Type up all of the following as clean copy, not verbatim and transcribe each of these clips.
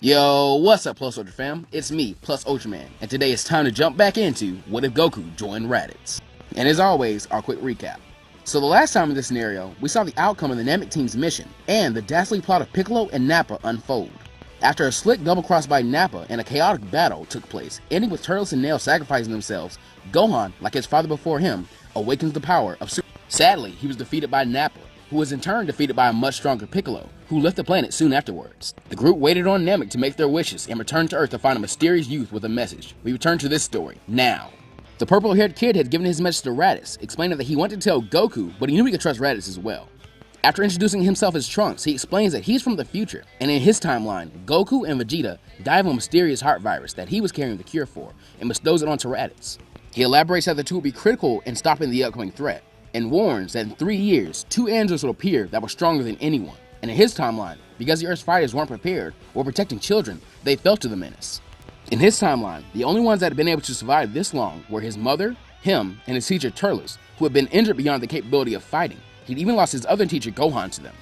Yo, what's up, Plus Ultra fam? It's me, Plus Ultraman, and today it's time to jump back into What If Goku Joined Raditz? And as always, our quick recap. So the last time in this scenario, we saw the outcome of the Namek team's mission and the dastardly plot of Piccolo and Nappa unfold. After a slick double cross by Nappa and a chaotic battle took place, ending with Turles and Nail sacrificing themselves, Gohan, like his father before him, awakens the power of Super. Sadly, he was defeated by Nappa, who was in turn defeated by a much stronger Piccolo, who left the planet soon afterwards. The group waited on Namek to make their wishes and returned to Earth to find a mysterious youth with a message. We return to this story, now. The purple-haired kid had given his message to Raditz, explaining that he wanted to tell Goku, but he knew he could trust Raditz as well. After introducing himself as Trunks, he explains that he's from the future, and in his timeline, Goku and Vegeta died of a mysterious heart virus that he was carrying the cure for, and bestows it onto Raditz. He elaborates how the two will be critical in stopping the upcoming threat, and warns that in 3 years, 2 androids will appear that were stronger than anyone. And in his timeline, because the Earth's fighters weren't prepared or protecting children, they fell to the menace. In his timeline, the only ones that had been able to survive this long were his mother, him, and his teacher Turles, who had been injured beyond the capability of fighting. He'd even lost his other teacher Gohan to them.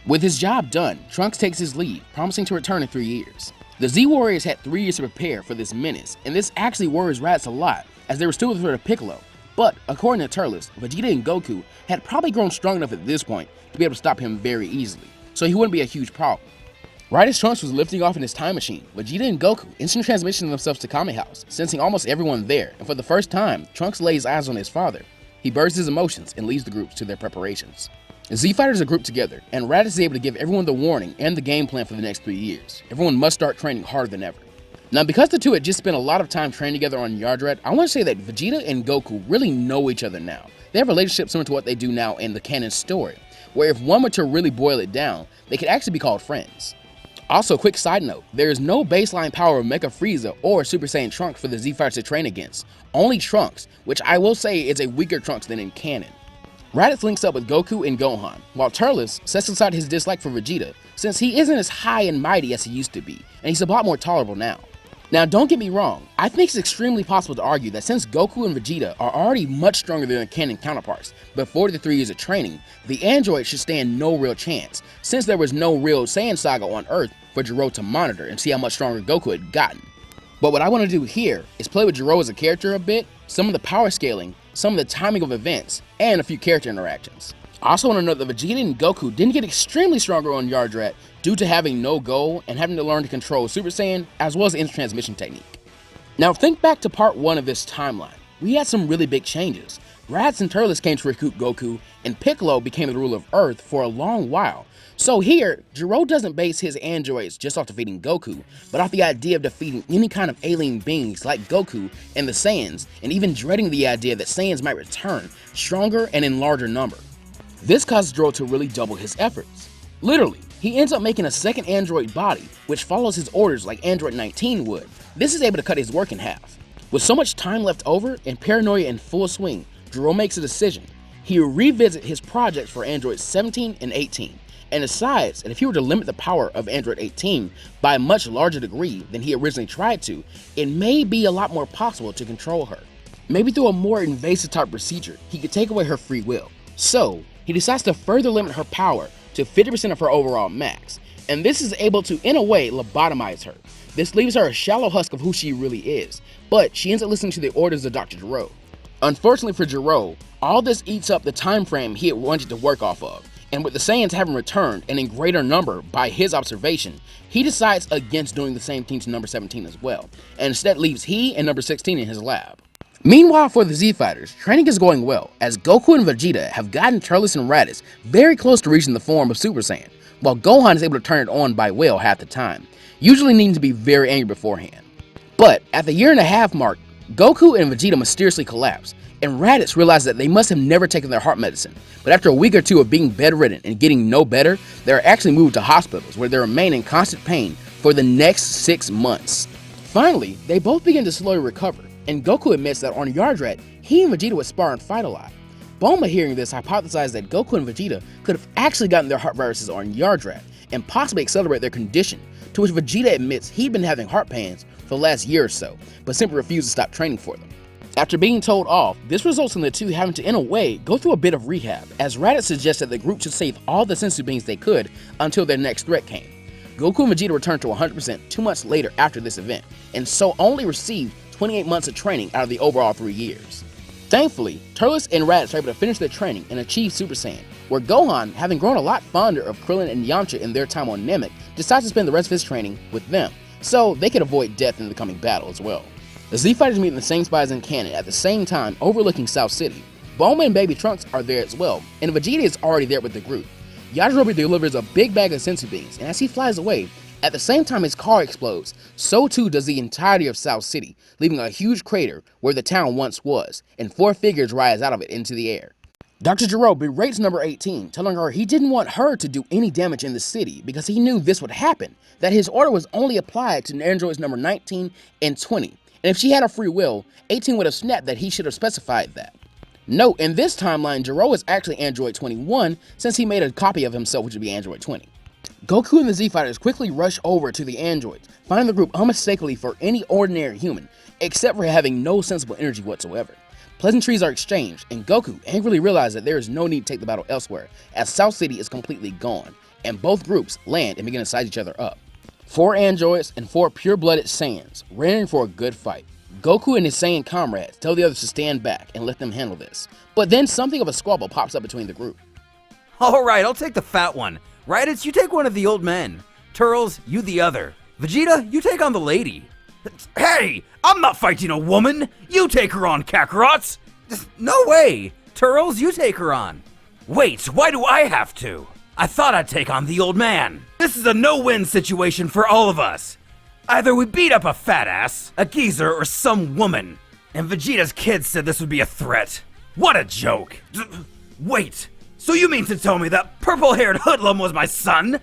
With his job done, Trunks takes his leave, promising to return in 3 years. The Z-Warriors had 3 years to prepare for this menace, and this actually worries Raditz a lot, as they were still with the threat of Piccolo. But, according to Turles, Vegeta and Goku had probably grown strong enough at this point to be able to stop him very easily, so he wouldn't be a huge problem. Right as Trunks was lifting off in his time machine, Vegeta and Goku instant transitioned themselves to Kame House, sensing almost everyone there, and for the first time, Trunks lays eyes on his father. He bursts his emotions and leads the groups to their preparations. The Z-Fighters are grouped together, and Raditz is able to give everyone the warning and the game plan for the next 3 years. Everyone must start training harder than ever. Now, because the two had just spent a lot of time training together on Yardrat, I want to say that Vegeta and Goku really know each other now. They have a relationship similar to what they do now in the canon story, where if one were to really boil it down, they could actually be called friends. Also, quick side note, there is no baseline power of Mecha Frieza or Super Saiyan Trunks for the Z-Fighters to train against, only Trunks, which I will say is a weaker Trunks than in canon. Raditz links up with Goku and Gohan, while Turles sets aside his dislike for Vegeta, since he isn't as high and mighty as he used to be, and he's a lot more tolerable now. Now, don't get me wrong, I think it's extremely possible to argue that since Goku and Vegeta are already much stronger than their canon counterparts before the 3 years of training, the androids should stand no real chance, since there was no real Saiyan saga on Earth for Gero to monitor and see how much stronger Goku had gotten. But what I want to do here is play with Gero as a character a bit, some of the power scaling, some of the timing of events, and a few character interactions. I also want to note that Vegeta and Goku didn't get extremely stronger on Yardrat due to having no goal and having to learn to control Super Saiyan as well as the instant transmission technique. Now think back to part 1 of this timeline. We had some really big changes. Raditz and Turles came to recruit Goku, and Piccolo became the ruler of Earth for a long while. So here, Gero doesn't base his androids just off defeating Goku, but off the idea of defeating any kind of alien beings like Goku and the Saiyans, and even dreading the idea that Saiyans might return, stronger and in larger number. This causes Gero to really double his efforts. Literally, he ends up making a second android body, which follows his orders like Android 19 would. This is able to cut his work in half. With so much time left over and paranoia in full swing, Gero makes a decision. He will revisit his projects for Androids 17 and 18, and decides that if he were to limit the power of Android 18 by a much larger degree than he originally tried to, it may be a lot more possible to control her. Maybe through a more invasive type procedure, he could take away her free will. So, he decides to further limit her power to 50% of her overall max, and this is able to, in a way, lobotomize her. This leaves her a shallow husk of who she really is, but she ends up listening to the orders of Dr. Gero. Unfortunately for Gero, all this eats up the time frame he had wanted to work off of, and with the Saiyans having returned and in greater number by his observation, he decides against doing the same thing to number 17 as well, and instead leaves he and number 16 in his lab. Meanwhile, for the Z-Fighters, training is going well, as Goku and Vegeta have gotten Turles and Raditz very close to reaching the form of Super Saiyan, while Gohan is able to turn it on by will half the time, usually needing to be very angry beforehand. But at the 1.5 year mark, Goku and Vegeta mysteriously collapse, and Raditz realizes that they must have never taken their heart medicine, but after a week or two of being bedridden and getting no better, they are actually moved to hospitals where they remain in constant pain for the next 6 months. Finally, they both begin to slowly recover, and Goku admits that on Yardrat, he and Vegeta would spar and fight a lot. Bulma, hearing this, hypothesized that Goku and Vegeta could have actually gotten their heart viruses on Yardrat and possibly accelerate their condition, to which Vegeta admits he'd been having heart pains for the last year or so, but simply refused to stop training for them. After being told off, this results in the two having to, in a way, go through a bit of rehab, as Raditz suggests that the group should save all the sensu beings they could until their next threat came. Goku and Vegeta returned to 100% 2 months later after this event, and so only received 28 months of training out of the overall 3 years. Thankfully, Turles and Raditz were able to finish their training and achieve Super Saiyan, where Gohan, having grown a lot fonder of Krillin and Yamcha in their time on Namek, decides to spend the rest of his training with them, so they could avoid death in the coming battle as well. The Z-Fighters meet in the same spot as in canon at the same time overlooking South City. Bulma and Baby Trunks are there as well, and Vegeta is already there with the group. Yajirobe delivers a big bag of senzu beans, and as he flies away, at the same time his car explodes, so too does the entirety of South City, leaving a huge crater where the town once was, and 4 figures rise out of it into the air. Dr. Gero berates number 18, telling her he didn't want her to do any damage in the city because he knew this would happen, that his order was only applied to androids number 19 and 20, and if she had a free will, 18 would have snapped that he should have specified that. Note, in this timeline, Gero is actually Android 21 since he made a copy of himself, which would be Android 20. Goku and the Z-Fighters quickly rush over to the androids, finding the group unmistakably for any ordinary human, except for having no sensible energy whatsoever. Pleasantries are exchanged, and Goku angrily realizes that there is no need to take the battle elsewhere, as South City is completely gone, and both groups land and begin to size each other up. 4 androids and 4 pure-blooded Saiyans, ready for a good fight. Goku and his Saiyan comrades tell the others to stand back and let them handle this, but then something of a squabble pops up between the group. Alright, I'll take the fat one. Raditz, you take one of the old men. Turles, you the other. Vegeta, you take on the lady. Hey, I'm not fighting a woman. You take her on, Kakarot's. No way. Turles, you take her on. Wait, why do I have to? I thought I'd take on the old man. This is a no-win situation for all of us. Either we beat up a fat ass, a geezer, or some woman. And Vegeta's kid said this would be a threat. What a joke. Wait, so you mean to tell me that purple-haired hoodlum was my son?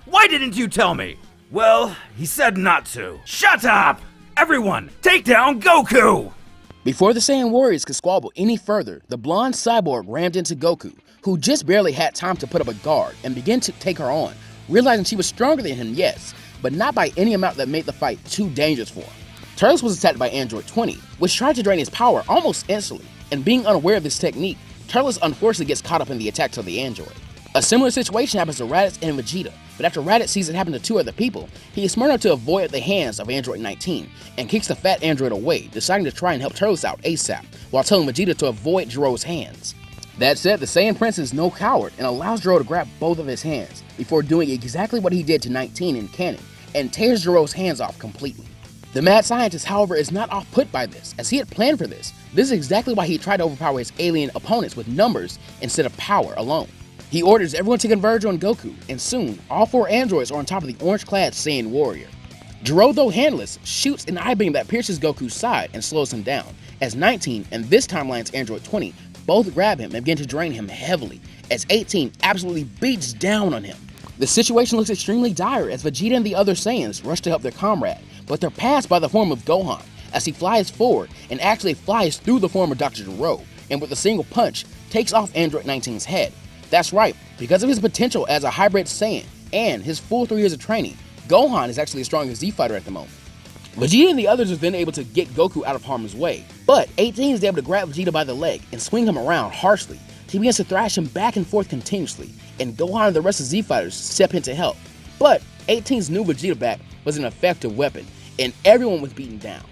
Why didn't you tell me? Well, he said not to. Shut up! Everyone, take down Goku! Before the Saiyan warriors could squabble any further, the blonde cyborg rammed into Goku, who just barely had time to put up a guard and begin to take her on, realizing she was stronger than him, yes, but not by any amount that made the fight too dangerous for him. Turles was attacked by Android 20, which tried to drain his power almost instantly, and being unaware of this technique, Turles unfortunately gets caught up in the attacks of the android. A similar situation happens to Raditz and Vegeta, but after Raditz sees it happen to 2 other people, he is smart enough to avoid at the hands of Android 19 and kicks the fat android away, deciding to try and help Turles out ASAP, while telling Vegeta to avoid Gero's hands. That said, the Saiyan Prince is no coward and allows Gero to grab both of his hands, before doing exactly what he did to 19 in canon, and tears Gero's hands off completely. The mad scientist, however, is not off-put by this, as he had planned for this. This is exactly why he tried to overpower his alien opponents with numbers instead of power alone. He orders everyone to converge on Goku, and soon, all 4 androids are on top of the orange-clad Saiyan warrior. Gero, though handless, shoots an eye beam that pierces Goku's side and slows him down, as 19 and this timeline's Android 20 both grab him and begin to drain him heavily, as 18 absolutely beats down on him. The situation looks extremely dire as Vegeta and the other Saiyans rush to help their comrade, but they're passed by the form of Gohan, as he flies forward and actually flies through the form of Dr. Gero, and with a single punch, takes off Android 19's head. That's right, because of his potential as a hybrid Saiyan and his full 3 years of training, Gohan is actually the strongest Z-Fighter at the moment. Vegeta and the others are then able to get Goku out of harm's way, but 18 is able to grab Vegeta by the leg and swing him around harshly. He begins to thrash him back and forth continuously, and Gohan and the rest of Z-Fighters step in to help. But 18's new Vegeta back was an effective weapon, and everyone was beaten down.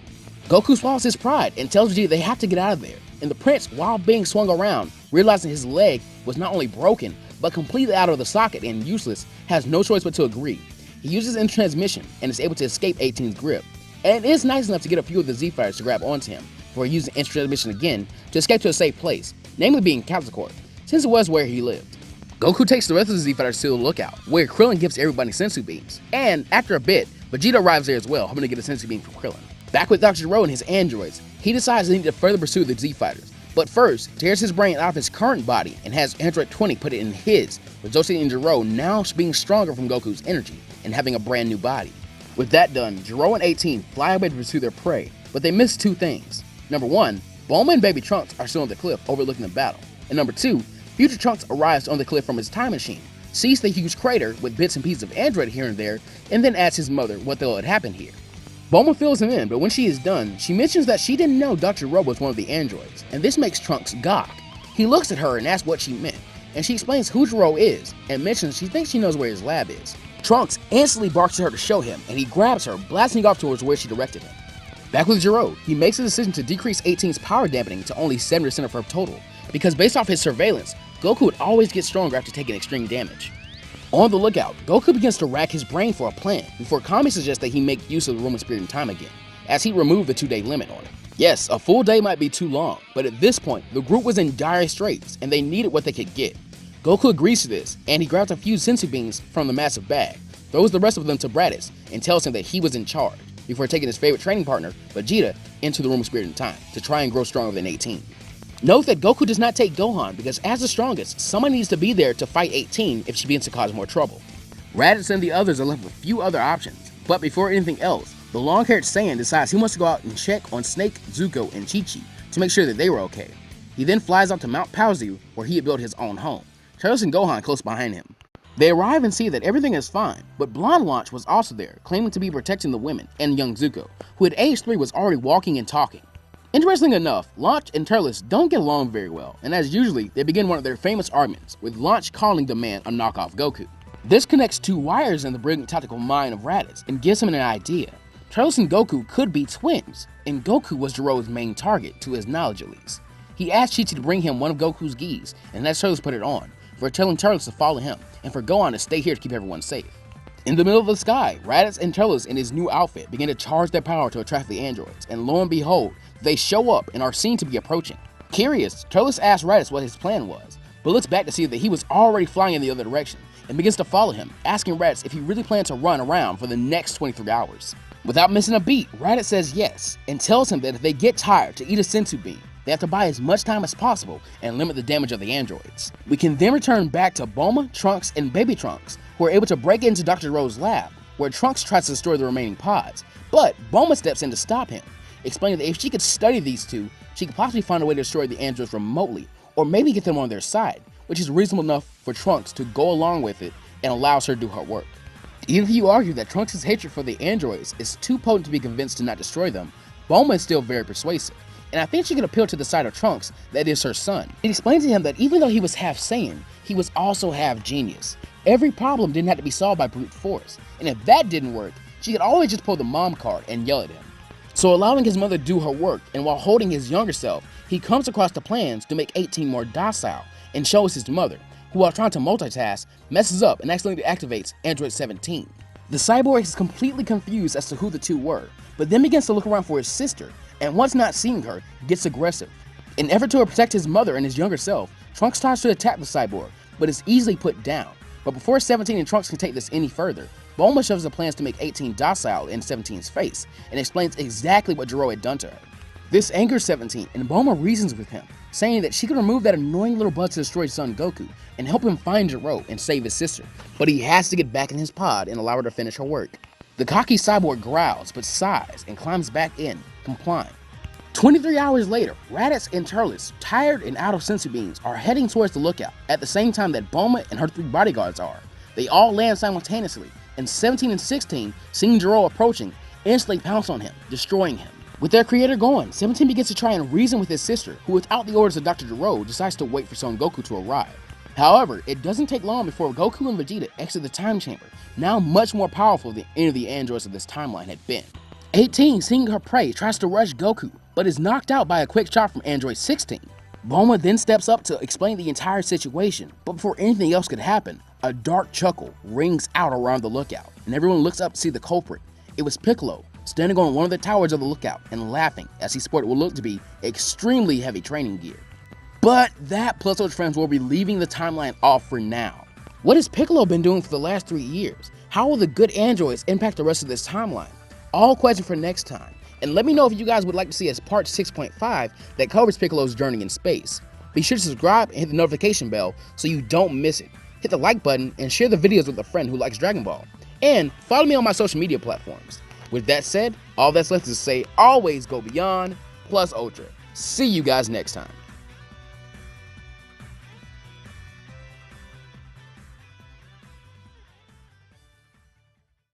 Goku swallows his pride and tells Vegeta they have to get out of there, and the prince, while being swung around, realizing his leg was not only broken, but completely out of the socket and useless, has no choice but to agree. He uses in transmission and is able to escape 18's grip, and it is nice enough to get a few of the Z-Fighters to grab onto him before using instant transmission again to escape to a safe place, namely being Calcicord, since it was where he lived. Goku takes the rest of the Z-Fighters to the lookout, where Krillin gives everybody senzu beams, and after a bit, Vegeta arrives there as well, hoping to get a senzu beam from Krillin. Back with Dr. Gero and his androids, he decides they need to further pursue the Z-Fighters, but first tears his brain out of his current body and has Android 20 put it in his, resulting in Gero now being stronger from Goku's energy and having a brand new body. With that done, Gero and 18 fly away to pursue their prey, but they miss 2 things. Number 1, Bulma and Baby Trunks are still on the cliff overlooking the battle, and number 2, Future Trunks arrives on the cliff from his time machine, sees the huge crater with bits and pieces of android here and there, and then asks his mother what the hell had happened here. Bulma fills him in, but when she is done, she mentions that she didn't know Dr. Gero was one of the androids, and this makes Trunks gawk. He looks at her and asks what she meant, and she explains who Gero is, and mentions she thinks she knows where his lab is. Trunks instantly barks at her to show him, and he grabs her, blasting off towards where she directed him. Back with Gero, he makes a decision to decrease 18's power dampening to only 7% of her total, because based off his surveillance, Goku would always get stronger after taking extreme damage. On the lookout, Goku begins to rack his brain for a plan before Kami suggests that he make use of the Roman Spirit in time again, as he removed the 2-day limit on it. Yes, a full day might be too long, but at this point, the group was in dire straits and they needed what they could get. Goku agrees to this, and he grabs a few senzu beans from the massive bag, throws the rest of them to Raditz, and tells him that he was in charge, before taking his favorite training partner, Vegeta, into the Room of Spirit in time to try and grow stronger than 18. Note that Goku does not take Gohan because as the strongest, someone needs to be there to fight 18 if she begins to cause more trouble. Raditz and the others are left with few other options, but before anything else, the long-haired Saiyan decides he wants to go out and check on Snake, Zuko, and Chi-Chi to make sure that they were okay. He then flies out to Mount Paozu where he had built his own home, Turles and Gohan close behind him. They arrive and see that everything is fine, but Blonde Launch was also there, claiming to be protecting the women, and young Zuko, who at age 3 was already walking and talking. Interestingly enough, Launch and Turles don't get along very well, and as usually, they begin one of their famous arguments, with Launch calling the man a knockoff Goku. This connects two wires in the brilliant tactical mind of Raditz and gives him an idea. Turles and Goku could be twins, and Goku was Gero's main target, to his knowledge at least. He asked Chi-Chi to bring him one of Goku's gis, and let Turles put it on, for telling Turles to follow him, and for Gohan to stay here to keep everyone safe. In the middle of the sky, Raditz and Turles in his new outfit begin to charge their power to attract the androids, and lo and behold, they show up and are seen to be approaching. Curious, Turles asks Raditz what his plan was, but looks back to see that he was already flying in the other direction, and begins to follow him, asking Raditz if he really planned to run around for the next 23 hours. Without missing a beat, Raditz says yes, and tells him that if they get tired to eat a senzu bean, they have to buy as much time as possible and limit the damage of the androids. We can then return back to Bulma, Trunks, and Baby Trunks, who are able to break into Dr. Gero's lab, where Trunks tries to destroy the remaining pods, but Bulma steps in to stop him, explaining that if she could study these two, she could possibly find a way to destroy the androids remotely, or maybe get them on their side, which is reasonable enough for Trunks to go along with it and allows her to do her work. Even if you argue that Trunks' hatred for the androids is too potent to be convinced to not destroy them, Bulma is still very persuasive, and I think she can appeal to the side of Trunks that is her son. It explains to him that even though he was half Saiyan, he was also half genius. Every problem didn't have to be solved by brute force, and if that didn't work, she could always just pull the mom card and yell at him. So allowing his mother to do her work, and while holding his younger self, he comes across the plans to make 18 more docile, and shows his mother, who while trying to multitask, messes up and accidentally activates Android 17. The cyborg is completely confused as to who the two were, but then begins to look around for his sister, and once not seeing her, gets aggressive. In an effort to protect his mother and his younger self, Trunks tries to attack the cyborg, but is easily put down. But before 17 and Trunks can take this any further, Bulma shoves the plans to make 18 docile in 17's face, and explains exactly what Gero had done to her. This angers 17, and Bulma reasons with him, saying that she can remove that annoying little bug to destroy his son Goku, and help him find Gero and save his sister, but he has to get back in his pod and allow her to finish her work. The cocky cyborg growls, but sighs, and climbs back in, complying. 23 hours later, Raditz and Turles, tired and out of senzu beans, are heading towards the lookout, at the same time that Bulma and her 3 bodyguards are. They all land simultaneously, and 17 and 16, seeing Gero approaching, instantly pounce on him, destroying him. With their creator gone, 17 begins to try and reason with his sister, who without the orders of Dr. Gero decides to wait for Son Goku to arrive. However, it doesn't take long before Goku and Vegeta exit the time chamber, now much more powerful than any of the androids of this timeline had been. 18, seeing her prey, tries to rush Goku, but is knocked out by a quick shot from Android 16. Bulma then steps up to explain the entire situation, but before anything else could happen, a dark chuckle rings out around the lookout, and everyone looks up to see the culprit. It was Piccolo, standing on one of the towers of the lookout and laughing as he sported what looked to be extremely heavy training gear. But that plus Ultra friends will be leaving the timeline off for now. What has Piccolo been doing for the last 3 years? How will the good androids impact the rest of this timeline? All questions for next time. And let me know if you guys would like to see as part 6.5 that covers Piccolo's journey in space. Be sure to subscribe and hit the notification bell so you don't miss it. Hit the like button and share the videos with a friend who likes Dragon Ball. And follow me on my social media platforms. With that said, all that's left is to say always go beyond plus ultra. See you guys next time.